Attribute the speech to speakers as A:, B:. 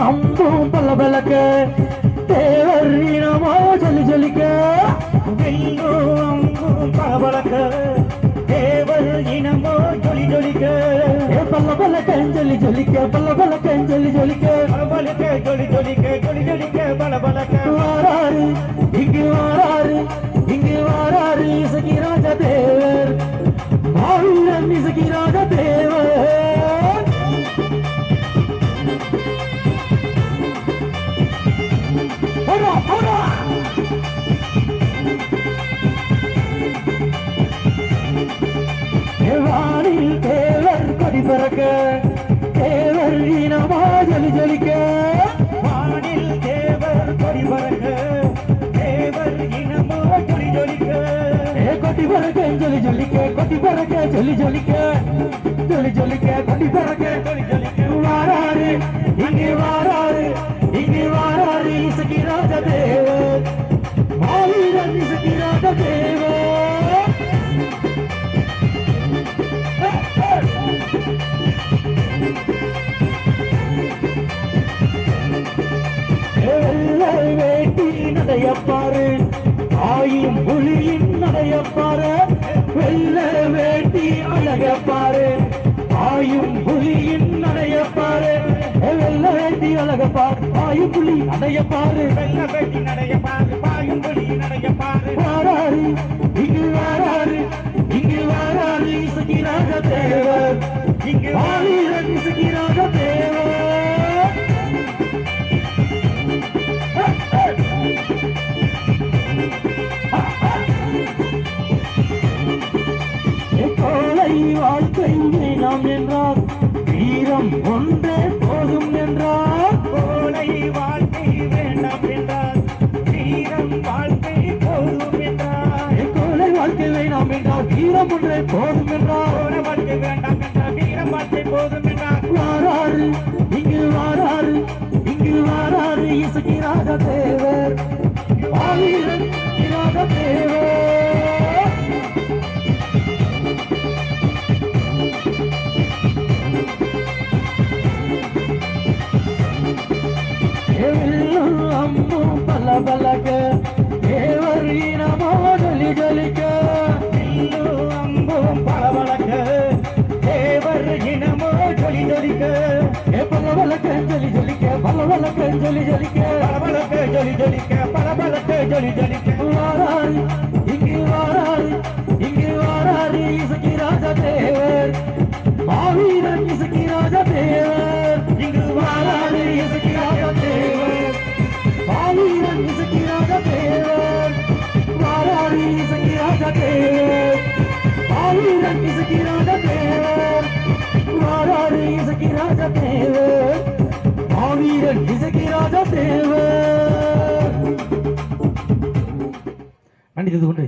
A: அம்பும் பல்ல பலக்க தேவரீனமா சொல்லி சொல்லிக்க அம்பும் பல பலக்க தேவர் இனமோ ஜொலி ஜொலிக்க பல்ல பலக்க சொல்லி சொல்லிக்க பல்ல பலக்க சொல்லி சொல்லிக்க பலபலக்க ஜொலி ஜொலிக்க ஜொலி ஜொலிக்க பல பலக்க வாராரு இங்கு வாராரு இங்கு வாராரு இசகி ராஜ தேவர் மாவீரன் இசகி ராஜ தேவர் வானில் தேவர் கொடி பறக்க தேவர் இனமா ஜொலி ஜொலிக்க வானில் தேவர் கொடி பறக்க தேவர் இனமா ஜொலி ஜொலிக்க கொடி பறக்க ஜொலி ஜொலிக்க கொடி பறக்க ஜொலி ஜொலிக்க ஜொலி ஜொலிக்க கொடி பறக்க ஜொலி ஜொலிக்க வாராரு இங்கே வாராரு இங்கே வாராரு இசகி ராஜ தேவர் மாவீரன் இசகி ராஜ தேவர் வேட்டி நடையப்பாரு ஆயும் புலியின் நடையப்பாரு வெள்ள வேட்டி அழகப்பாரு ஆயும் புலியின் நடையப்பாரு வெள்ள வேட்டி அழகப்பாரு ஆயும் புலி நடையப்பாரு வெள்ள வேட்டி நடையப்பாரு ஆயும் புலி நடையப்பாரு வாராரு இங்கு வாராரு இங்கு வாராரு இசகி ராஜ தேவர் இங்கு வாரீரன் இசகி ராஜ தேவர் கோலை வாழ்க்கை நாம் என்றார் வீரம் ஒன்றே போதும் என்றார் கோலை வாழ்க்கை வேண்டாம் என்றார் வீரம் வாழ்க்கை போதும் என்றார் கோலை வாழ்க்கை வேண்டாம் என்றார் வீரம் ஒன்றே போதும் என்றார் கோலை வாழ்க்கை வேண்டாம் என்றார் வீரம் வாழ்க்கை போதும் என்றார் வாராரு இங்கு வாராரு இங்கு வாராரு இசகி ராஜ தேவர் மாவீரன் ராஜ தேவர் அம்பும் பல பலக்க தேவர் இனமோ ஜொலி ஜொலிக்க அம்பும் பல பலக்க தேவர் இனமோ ஜொலி ஜொலிக்க பல பலக்க ஜொலி ஜொலிக்க பல பலக்க ஜொலி ஜொலிக்க பல பலக்க ஜொலி ஜொலிக்க பல பலக்க ஜொலி ஜொலிக்க வாராரு இங்கு வாராரு இங்கு வாராரு இசகி ராஜ தேவர் மாவீரன் இசகி ராஜ தேவர் இங்கு வாராரு இசகி ராஜ தேவர் மாவீரன் இசகி ராஜ தேவர் வாராரு இசகி ராஜ தேவர் மாவீரன் இசகி ராஜ தேவர் வாராரு இசகி ராஜ தேவர் மாவீரன் இசகி ராஜ தேவர் நன்றி கொண்டு